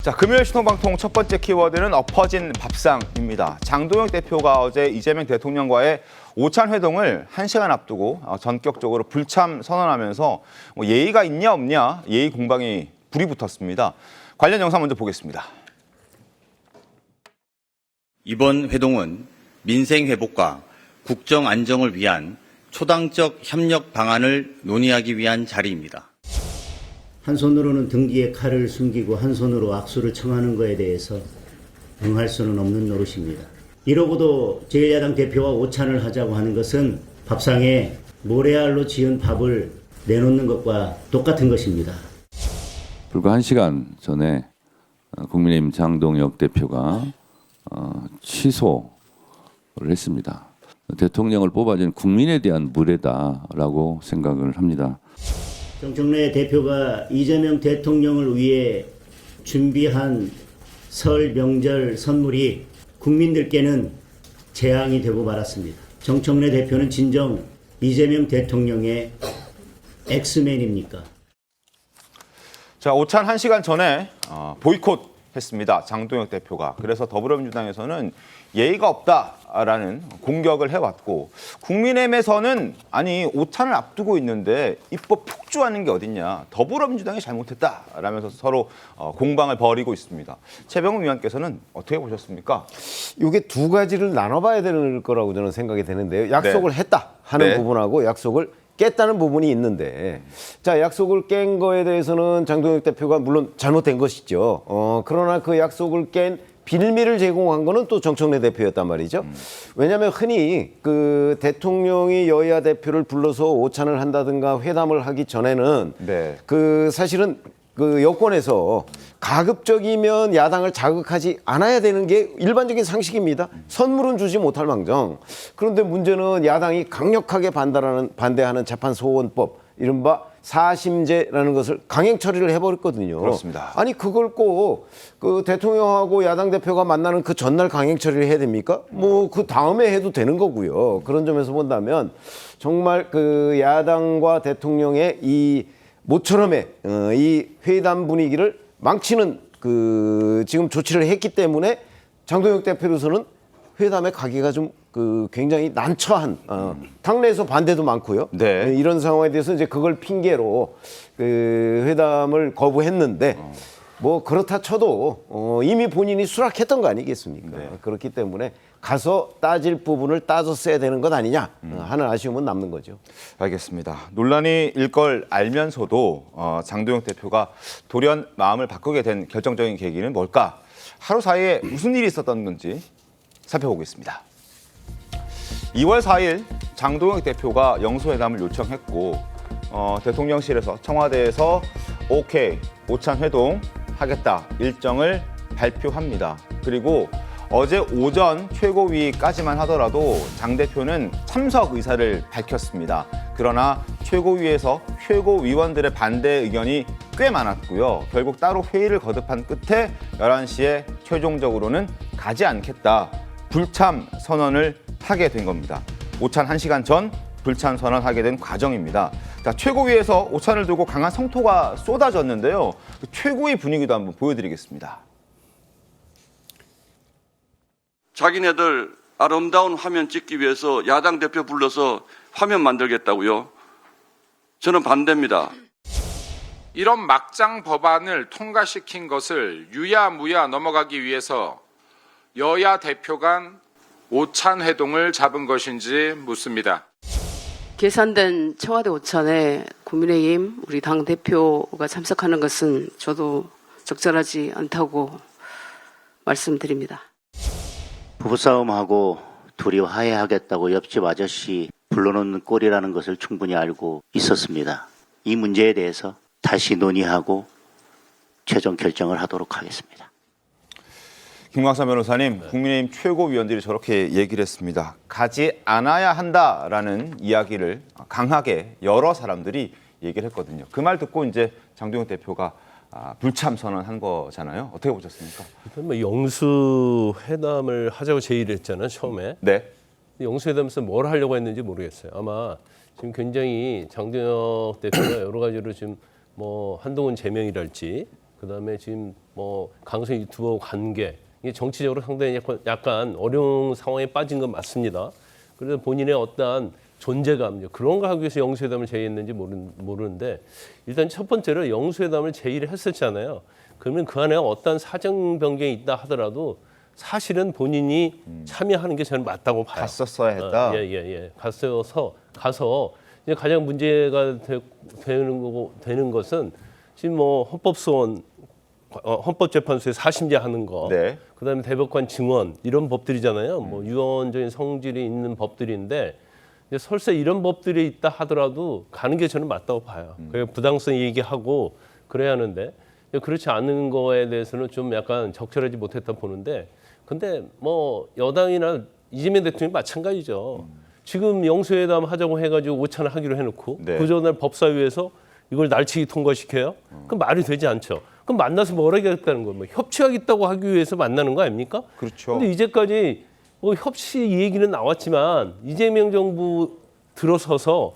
자, 금요일 신혼방통 첫 번째 키워드는 엎어진 밥상입니다. 장동혁 대표가 어제 이재명 대통령과의 오찬 회동을 1시간 앞두고 전격적으로 불참 선언하면서 예의가 있냐 없냐 예의 공방이 불이 붙었습니다. 관련 영상 먼저 보겠습니다. 이번 회동은 민생 회복과 국정 안정을 위한 초당적 협력 방안을 논의하기 위한 자리입니다. 한 손으로는 등 뒤에 칼을 숨기고 한 손으로 악수를 청하는 것에 대해서 응할 수는 없는 노릇입니다. 이러고도 제1야당 대표와 오찬을 하자고 하는 것은 밥상에 모래알로 지은 밥을 내놓는 것과 똑같은 것입니다. 불과 1시간 전에 국민의힘 장동혁 대표가 취소를 했습니다. 대통령을 뽑아준 국민에 대한 무례다라고 생각을 합니다. 정청래 대표가 이재명 대통령을 위해 준비한 설 명절 선물이 국민들께는 재앙이 되고 말았습니다. 정청래 대표는 진정 이재명 대통령의 엑스맨입니까? 자, 오찬 1시간 전에 보이콧했습니다. 장동혁 대표가. 그래서 더불어민주당에서는 예의가 없다라는 공격을 해왔고, 국민의힘에서는 아니 오찬을 앞두고 있는데 입법 폭주하는 게 어딨냐, 더불어민주당이 잘못했다라면서 서로 공방을 벌이고 있습니다. 최병훈 위원께서는 어떻게 보셨습니까? 이게 두 가지를 나눠봐야 되는 거라고 저는 생각이 되는데요. 약속을 했다 하는 부분하고 약속을 깼다는 부분이 있는데, 자, 약속을 깬 거에 대해서는 장동혁 대표가 물론 잘못된 것이죠. 그러나 그 약속을 깬 빌미를 제공한 거는 또 정청래 대표였단 말이죠. 왜냐하면 흔히 그 대통령이 여야 대표를 불러서 오찬을 한다든가 회담을 하기 전에는 그 사실은 그 여권에서 가급적이면 야당을 자극하지 않아야 되는 게 일반적인 상식입니다. 선물은 주지 못할 망정. 그런데 문제는 야당이 강력하게 반대하는 재판소원법, 이른바 사심제라는 것을 강행 처리를 해버렸거든요. 그렇습니다. 아니 그걸 꼭 그 대통령하고 야당 대표가 만나는 그 전날 강행 처리를 해야 됩니까? 뭐 그 다음에 해도 되는 거고요. 그런 점에서 본다면 정말 그 야당과 대통령의 이 모처럼의 이 회담 분위기를 망치는 그 지금 조치를 했기 때문에 장동혁 대표로서는 회담에 가기가 좀 그 굉장히 난처한 당내에서 반대도 많고요. 이런 상황에 대해서 이제 그걸 핑계로 그 회담을 거부했는데 뭐 그렇다 쳐도 이미 본인이 수락했던 거 아니겠습니까? 그렇기 때문에 가서 따질 부분을 따졌어야 되는 것 아니냐 하는 아쉬움은 남는 거죠. 알겠습니다. 논란이 일 걸 알면서도 장동혁 대표가 돌연 마음을 바꾸게 된 결정적인 계기는 뭘까? 하루 사이에 무슨 일이 있었던 건지 살펴보겠습니다. 2월 4일 장동혁 대표가 영수회담을 요청했고 대통령실에서 청와대에서 오케이, 오찬 회동 하겠다 일정을 발표합니다. 그리고 어제 오전 최고위까지만 하더라도 장 대표는 참석 의사를 밝혔습니다. 그러나 최고위에서 최고위원들의 반대 의견이 꽤 많았고요. 결국 따로 회의를 거듭한 끝에 11시에 최종적으로는 가지 않겠다, 불참 선언을 하게 된 겁니다. 오찬 1시간 전 불참 선언하게 된 과정입니다. 자, 최고위에서 오찬을 두고 강한 성토가 쏟아졌는데요. 그 최고위 분위기도 한번 보여드리겠습니다. 자기네들 아름다운 화면 찍기 위해서 야당 대표 불러서 화면 만들겠다고요? 저는 반대입니다. 이런 막장 법안을 통과시킨 것을 유야무야 넘어가기 위해서 여야 대표 간 오찬 회동을 잡은 것인지 묻습니다. 계산된 청와대 오찬에 국민의힘 우리 당 대표가 참석하는 것은 저도 적절하지 않다고 말씀드립니다. 부부싸움하고 둘이 화해하겠다고 옆집 아저씨 불러놓는 꼴이라는 것을 충분히 알고 있었습니다. 이 문제에 대해서 다시 논의하고 최종 결정을 하도록 하겠습니다. 김광삼 변호사님, 국민의힘 최고위원들이 저렇게 얘기를 했습니다. 가지 않아야 한다라는 이야기를 강하게 여러 사람들이 얘기를 했거든요. 그 말 듣고 이제 장동혁 대표가 불참 선언한 거잖아요. 어떻게 보셨습니까? 일단 뭐 영수 회담을 하자고 제의를 했잖아요, 처음에. 네. 영수 회담에서 뭘 하려고 했는지 모르겠어요. 아마 지금 굉장히 장동혁 대표가 여러 가지로 지금 뭐 한동훈 제명이랄지, 그다음에 지금 뭐 뭐 강성 유튜버 관계 이게 정치적으로 상당히 약간 어려운 상황에 빠진 건 맞습니다. 그래서 본인의 어떠한 존재감 그런 거 하기 위해서 영수회담을 제의했는지 모르는데 일단 첫 번째로 영수회담을 제의를 했었잖아요. 그러면 그 안에 어떠한 사정 변경이 있다 하더라도 사실은 본인이 참여하는 게 저는 맞다고 봐요. 갔었어야 했다. 예. 가서 이제 가장 문제가 되는 것은 지금 뭐 헌법소원, 헌법재판소에 사심제 하는 거, 네. 그다음에 대법관 증언 이런 법들이잖아요. 뭐 유언적인 성질이 있는 법들인데 이제 설사 이런 법들이 있다 하더라도 가는 게 저는 맞다고 봐요. 그 부당성 얘기하고 그래야 하는데 그렇지 않은 거에 대해서는 좀 약간 적절하지 못했다 보는데 근데 뭐 여당이나 이재명 대통령이 마찬가지죠. 지금 영수회담 하자고 해가지고 오찬을 하기로 해놓고 네. 그 전날 법사위에서 이걸 날치기 통과시켜요? 그럼 말이 되지 않죠. 그럼 만나서 뭘 하겠다는 거예요? 뭐 협치하겠다고 하기 위해서 만나는 거 아닙니까? 그렇죠. 근데 이제까지 뭐 협치 얘기는 나왔지만 이재명 정부 들어서서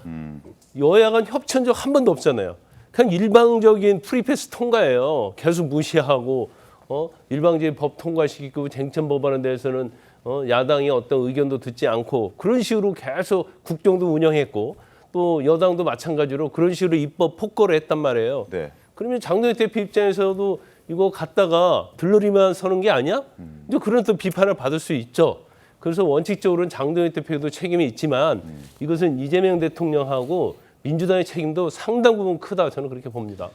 여야 간 협치한 적 한 번도 없잖아요. 그냥 일방적인 프리패스 통과예요. 계속 무시하고 일방적인 법 통과시키고 쟁점 법안에 대해서는 야당이 어떤 의견도 듣지 않고 그런 식으로 계속 국정도 운영했고 또 여당도 마찬가지로 그런 식으로 입법 폭거를 했단 말이에요. 네. 그러면 장동혁 대표 입장에서도 이거 갖다가 들러리만 서는 게 아니야? 이제 그런 또 비판을 받을 수 있죠. 그래서 원칙적으로는 장동혁 대표도 책임이 있지만 이것은 이재명 대통령하고 민주당의 책임도 상당 부분 크다 저는 그렇게 봅니다.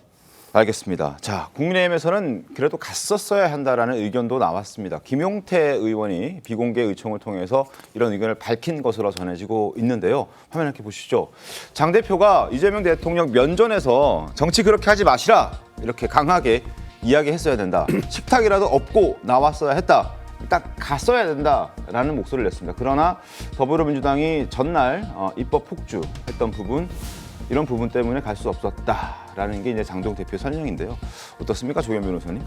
알겠습니다. 자, 국민의힘에서는 그래도 갔었어야 한다라는 의견도 나왔습니다. 김용태 의원이 비공개 의총을 통해서 이런 의견을 밝힌 것으로 전해지고 있는데요. 화면 함께 보시죠. 장 대표가 이재명 대통령 면전에서 정치 그렇게 하지 마시라 이렇게 강하게 이야기했어야 된다. 식탁이라도 엎고 나왔어야 했다. 딱 갔어야 된다라는 목소리를 냈습니다. 그러나 더불어민주당이 전날 입법 폭주했던 부분 이런 부분 때문에 갈 수 없었다라는 게 이제 장동 대표 설명인데요. 어떻습니까, 조현 변호사님?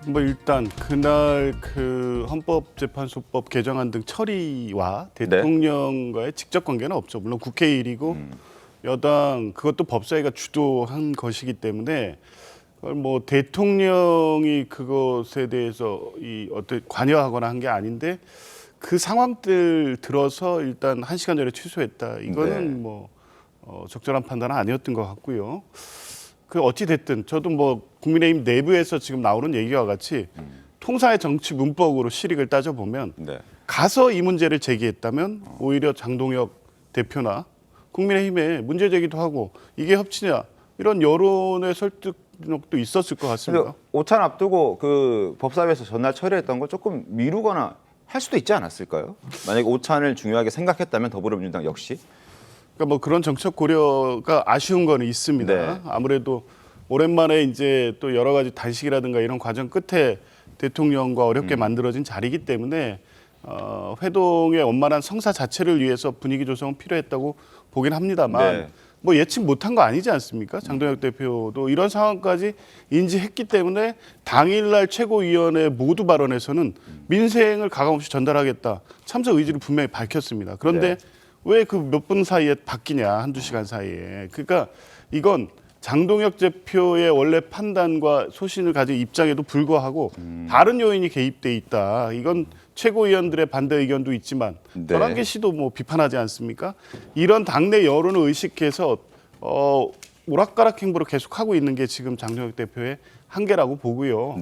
뭐 일단 그날 그 헌법재판소법 개정안 등 처리와 대통령과의 직접 관계는 없죠. 물론 국회 일이고 여당 그것도 법사위가 주도한 것이기 때문에 그걸 뭐 대통령이 그것에 대해서 어떤 관여하거나 한 게 아닌데 그 상황들 들어서 일단 1시간 전에 취소했다. 이거는 뭐 적절한 판단은 아니었던 것 같고요. 그 어찌 됐든 저도 뭐 국민의힘 내부에서 지금 나오는 얘기와 같이 통상의 정치 문법으로 실익을 따져보면 가서 이 문제를 제기했다면 오히려 장동혁 대표나 국민의힘에 문제 제기도 하고 이게 협치냐 이런 여론의 설득력도 있었을 것 같습니다. 오찬 앞두고 그 법사위에서 전날 처리했던 걸 조금 미루거나 할 수도 있지 않았을까요? 만약에 오찬을 중요하게 생각했다면 더불어민주당 역시. 그러니까 뭐 그런 정책 고려가 아쉬운 거는 있습니다. 네. 아무래도 오랜만에 이제 또 여러 가지 단식이라든가 이런 과정 끝에 대통령과 어렵게 만들어진 자리이기 때문에 회동의 원만한 성사 자체를 위해서 분위기 조성은 필요했다고 보긴 합니다만 뭐 예측 못한 거 아니지 않습니까? 장동혁 대표도 이런 상황까지 인지했기 때문에 당일날 최고위원회 모두 발언에서는 민생을 가감없이 전달하겠다. 참석 의지를 분명히 밝혔습니다. 그런데 왜 그 몇 분 사이에 바뀌냐, 한두 시간 사이에. 그러니까 이건 장동혁 대표의 원래 판단과 소신을 가진 입장에도 불구하고 다른 요인이 개입돼 있다. 이건 최고위원들의 반대 의견도 있지만 전환계 씨도 뭐 비판하지 않습니까? 이런 당내 여론을 의식해서 오락가락 행보를 계속하고 있는 게 지금 장동혁 대표의 한계라고 보고요.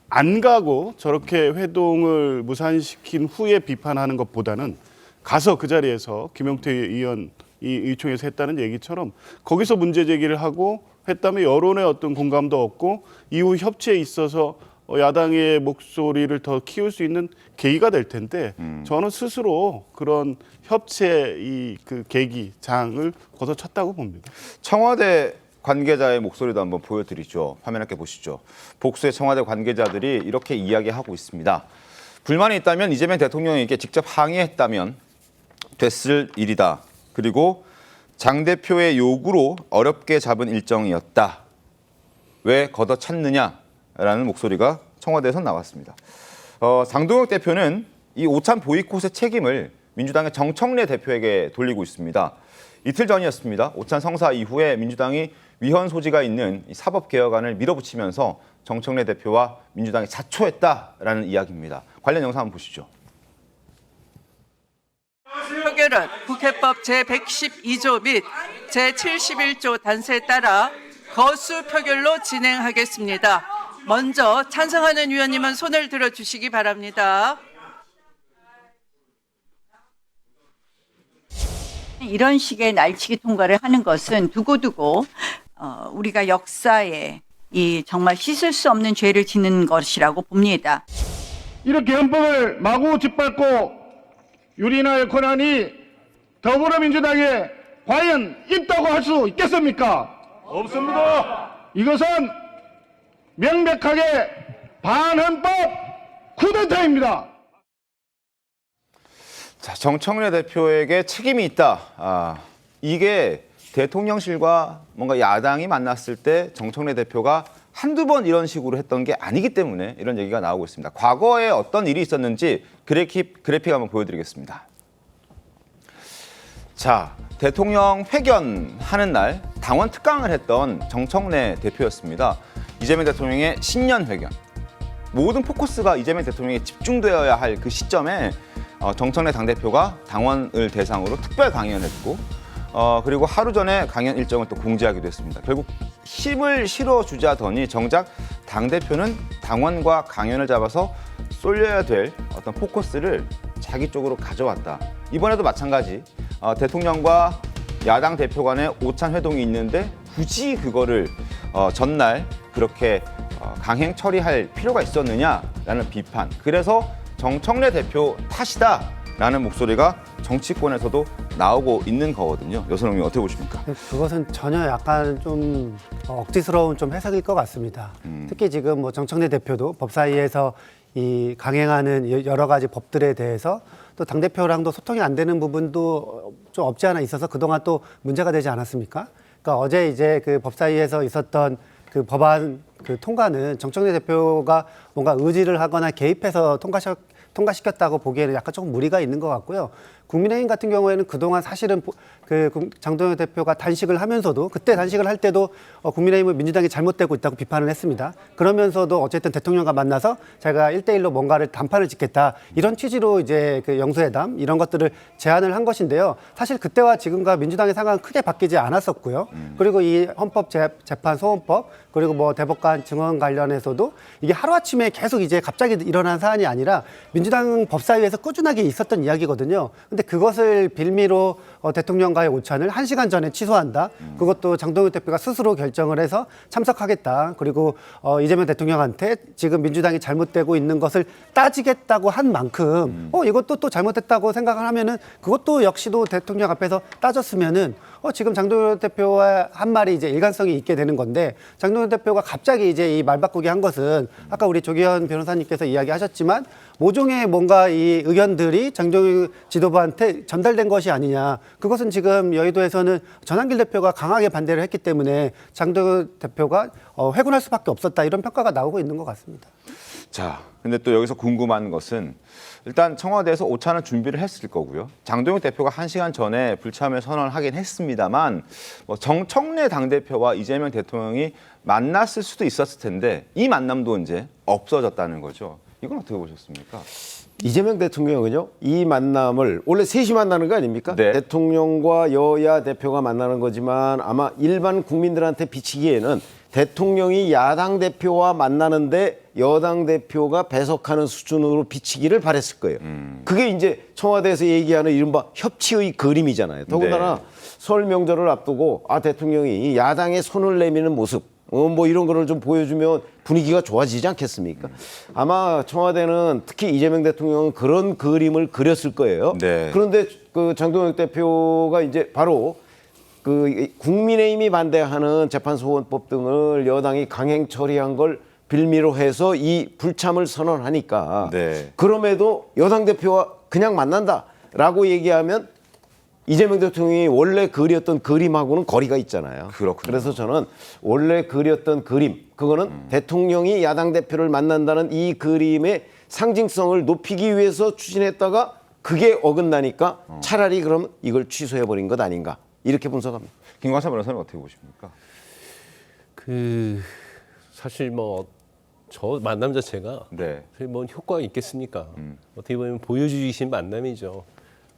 안 가고 저렇게 회동을 무산시킨 후에 비판하는 것보다는 가서 그 자리에서 김용태 의원 이 의총에서 했다는 얘기처럼 거기서 문제 제기를 하고 했다면 여론의 어떤 공감도 얻고 이후 협치에 있어서 야당의 목소리를 더 키울 수 있는 계기가 될 텐데 저는 스스로 그런 협치의 그 계기, 장을 거둬쳤다고 봅니다. 청와대 관계자의 목소리도 한번 보여드리죠. 화면 함께 보시죠. 복수의 청와대 관계자들이 이렇게 이야기하고 있습니다. 불만이 있다면 이재명 대통령에게 직접 항의했다면 됐을 일이다. 그리고 장 대표의 요구로 어렵게 잡은 일정이었다. 왜 걷어찼느냐라는 목소리가 청와대에서 나왔습니다. 장동혁 대표는 이 오찬 보이콧의 책임을 민주당의 정청래 대표에게 돌리고 있습니다. 이틀 전이었습니다. 오찬 성사 이후에 민주당이 위헌 소지가 있는 사법개혁안을 밀어붙이면서 정청래 대표와 민주당이 자초했다라는 이야기입니다. 관련 영상 한번 보시죠. 표결은 국회법 제112조 및 제71조 단서에 따라 거수 표결로 진행하겠습니다. 먼저 찬성하는 위원님은 손을 들어주시기 바랍니다. 이런 식의 날치기 통과를 하는 것은 두고두고 우리가 역사에 이 정말 씻을 수 없는 죄를 짓는 것이라고 봅니다. 이렇게 헌법을 마구 짓밟고 유린할 권한이 더불어민주당에 과연 있다고 할 수 있겠습니까? 없습니다. 이것은 명백하게 반헌법 쿠데타입니다. 자, 정청래 대표에게 책임이 있다. 이게 대통령실과 뭔가 야당이 만났을 때 정청래 대표가 한두 번 이런 식으로 했던 게 아니기 때문에 이런 얘기가 나오고 있습니다. 과거에 어떤 일이 있었는지 그래픽 한번 보여드리겠습니다. 자, 대통령 회견하는 날 당원 특강을 했던 정청래 대표였습니다. 이재명 대통령의 신년 회견. 모든 포커스가 이재명 대통령에 집중되어야 할 그 시점에 정청래 당대표가 당원을 대상으로 특별 강연했고 그리고 하루 전에 강연 일정을 또 공지하기도 했습니다. 결국 힘을 실어주자더니 정작 당대표는 당원과 강연을 잡아서 쏠려야 될 어떤 포커스를 자기 쪽으로 가져왔다. 이번에도 마찬가지 대통령과 야당 대표 간의 오찬 회동이 있는데 굳이 그거를 전날 그렇게 강행 처리할 필요가 있었느냐라는 비판. 그래서 정청래 대표 탓이다라는 목소리가 정치권에서도 나오고 있는 거거든요. 여선홍님 어떻게 보십니까? 그것은 전혀 약간 좀 억지스러운 좀 해석일 것 같습니다. 특히 지금 뭐 정청래 대표도 법사위에서 이 강행하는 여러 가지 법들에 대해서 또 당대표랑도 소통이 안 되는 부분도 좀 없지 않아 있어서 그동안 또 문제가 되지 않았습니까? 그러니까 어제 이제 그 법사위에서 있었던 그 법안 그 통과는 정청래 대표가 뭔가 의지를 하거나 개입해서 통과시켰다고 보기에는 약간 조금 무리가 있는 것 같고요. 국민의힘 같은 경우에는 그동안 사실은 그 장동혁 대표가 단식을 하면서도 그때 단식을 할 때도 국민의힘은 민주당이 잘못되고 있다고 비판을 했습니다. 그러면서도 어쨌든 대통령과 만나서 제가 1대1로 뭔가를 담판을 짓겠다 이런 취지로 이제 그 영수회담 이런 것들을 제안을 한 것인데요. 사실 그때와 지금과 민주당의 상황은 크게 바뀌지 않았었고요. 그리고 이 헌법재판 소원법 그리고 뭐 대법관 증언 관련해서도 이게 하루아침에 계속 이제 갑자기 일어난 사안이 아니라 민주당 법사위에서 꾸준하게 있었던 이야기거든요. 근데 그것을 빌미로 대통령과의 오찬을 1시간 전에 취소한다. 그것도 장동혁 대표가 스스로 결정을 해서 참석하겠다. 그리고 이재명 대통령한테 지금 민주당이 잘못되고 있는 것을 따지겠다고 한 만큼 이것도 또 잘못됐다고 생각을 하면은 그것도 역시도 대통령 앞에서 따졌으면은 지금 장동혁 대표와 한 말이 이제 일관성이 있게 되는 건데 장동혁 대표가 갑자기 이제 이 말 바꾸기 한 것은 아까 우리 조기현 변호사님께서 이야기하셨지만 모종의 뭔가 이 의견들이 장동혁 지도부한테 전달된 것이 아니냐. 그것은 지금 여의도에서는 전한길 대표가 강하게 반대를 했기 때문에 장동혁 대표가 회군할 수밖에 없었다. 이런 평가가 나오고 있는 것 같습니다. 자, 근데 또 여기서 궁금한 것은 일단 청와대에서 오찬을 준비를 했을 거고요. 장동혁 대표가 1시간 전에 불참을 선언하긴 했습니다만 뭐 정청래 당대표와 이재명 대통령이 만났을 수도 있었을 텐데 이 만남도 이제 없어졌다는 거죠. 이건 어떻게 보셨습니까? 이재명 대통령은요, 이 만남을 원래 셋이 만나는 거 아닙니까? 네. 대통령과 여야 대표가 만나는 거지만 아마 일반 국민들한테 비치기에는 대통령이 야당 대표와 만나는데 여당 대표가 배석하는 수준으로 비치기를 바랬을 거예요. 그게 이제 청와대에서 얘기하는 이른바 협치의 그림이잖아요. 더군다나 네. 설 명절을 앞두고 대통령이 야당에 손을 내미는 모습 뭐 이런 거를 좀 보여주면 분위기가 좋아지지 않겠습니까? 아마 청와대는 특히 이재명 대통령은 그런 그림을 그렸을 거예요. 네. 그런데 그 장동혁 대표가 이제 바로 그 국민의힘이 반대하는 재판소원법 등을 여당이 강행 처리한 걸 빌미로 해서 이 불참을 선언하니까 네. 그럼에도 여당 대표와 그냥 만난다라고 얘기하면 이재명 대통령이 원래 그렸던 그림하고는 거리가 있잖아요. 그렇군요. 그래서 저는 원래 그렸던 그림, 그거는 대통령이 야당 대표를 만난다는 이 그림의 상징성을 높이기 위해서 추진했다가 그게 어긋나니까 차라리 그러면 이걸 취소해버린 것 아닌가. 이렇게 분석합니다. 김광삼 변호사는 어떻게 보십니까? 사실 뭐 저 만남 자체가 네. 뭐 효과가 있겠습니까? 어떻게 보면 보여주신 만남이죠.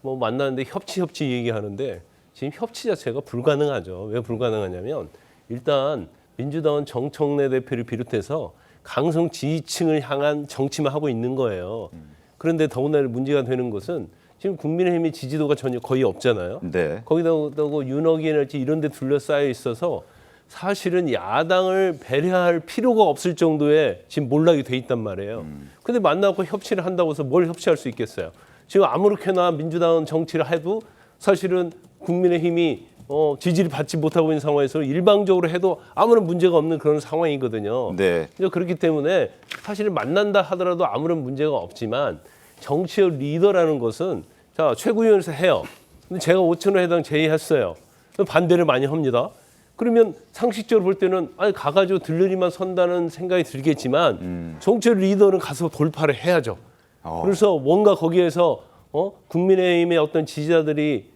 뭐 만나는데 협치 얘기하는데 지금 협치 자체가 불가능하죠. 왜 불가능하냐면 일단 민주당은 정청래 대표를 비롯해서 강성 지지층을 향한 정치만 하고 있는 거예요. 그런데 더군다나 문제가 되는 것은 지금 국민의힘의 지지도가 전혀 거의 없잖아요. 네. 거기다가 윤핵관이랄지 이런 데 둘러싸여 있어서 사실은 야당을 배려할 필요가 없을 정도의 지금 몰락이 돼 있단 말이에요. 근데 만나고 협치를 한다고 해서 뭘 협치할 수 있겠어요? 지금 아무렇게나 민주당은 정치를 해도 사실은 국민의힘이 지지를 받지 못하고 있는 상황에서 일방적으로 해도 아무런 문제가 없는 그런 상황이거든요. 네. 그렇기 때문에 사실은 만난다 하더라도 아무런 문제가 없지만 정치적 리더라는 것은 자 최고위원회에서 해요. 근데 제가 5,000원 해당 제의했어요. 반대를 많이 합니다. 그러면 상식적으로 볼 때는 아니 가가지고 들러리만 선다는 생각이 들겠지만 정치적 리더는 가서 돌파를 해야죠. 그래서 뭔가 거기에서 국민의힘의 어떤 지지자들이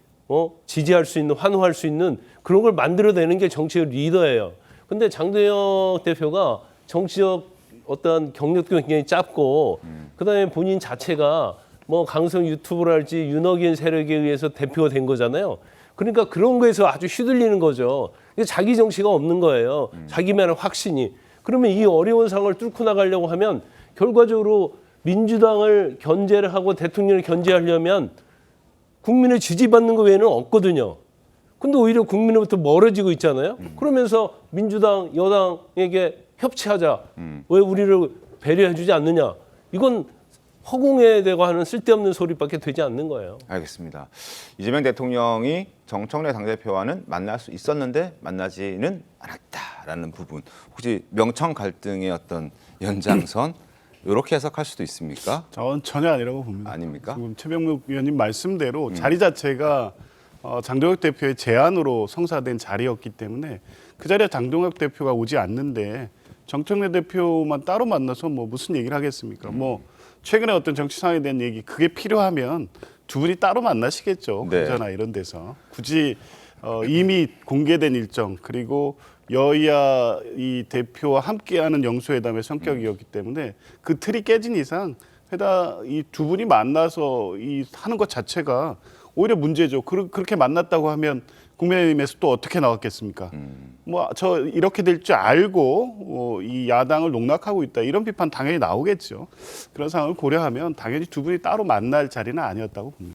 지지할 수 있는 환호할 수 있는 그런 걸 만들어내는 게 정치적 리더예요. 근데 장동혁 대표가 정치적 어떤 경력도 굉장히 짧고 그다음에 본인 자체가 뭐 강성 유튜브랄지 윤핵관 세력에 의해서 대표가 된 거잖아요. 그러니까 그런 거에서 아주 휘둘리는 거죠. 자기 정치가 없는 거예요. 자기만의 확신이. 그러면 이 어려운 상황을 뚫고 나가려고 하면 결과적으로 민주당을 견제를 하고 대통령을 견제하려면 국민의 지지받는 거 외에는 없거든요. 근데 오히려 국민으로부터 멀어지고 있잖아요. 그러면서 민주당, 여당에게 협치하자. 왜 우리를 배려해주지 않느냐. 이건 허공에 대고 하는 쓸데없는 소리밖에 되지 않는 거예요. 알겠습니다. 이재명 대통령이 정청래 당대표와는 만날 수 있었는데 만나지는 않았다라는 부분. 혹시 명청 갈등의 어떤 연장선 이렇게 해석할 수도 있습니까? 저는 전혀 아니라고 봅니다. 아닙니까? 지금 최병욱 의원님 말씀대로 자리 자체가 장동혁 대표의 제안으로 성사된 자리였기 때문에 그 자리에 장동혁 대표가 오지 않는데 정청래 대표만 따로 만나서 뭐 무슨 얘기를 하겠습니까? 뭐 최근에 어떤 정치 상황에 대한 얘기 그게 필요하면 두 분이 따로 만나시겠죠. 네. 공자나 이런 데서 굳이 이미 공개된 일정 그리고 여야 이 대표와 함께하는 영수회담의 성격이었기 때문에 그 틀이 깨진 이상 이 두 분이 만나서 이 하는 것 자체가 오히려 문제죠. 그렇게 만났다고 하면 국민의힘에서 또 어떻게 나왔겠습니까? 뭐 저 이렇게 될 줄 알고 이 야당을 농락하고 있다 이런 비판 당연히 나오겠죠. 그런 상황을 고려하면 당연히 두 분이 따로 만날 자리는 아니었다고 봅니다.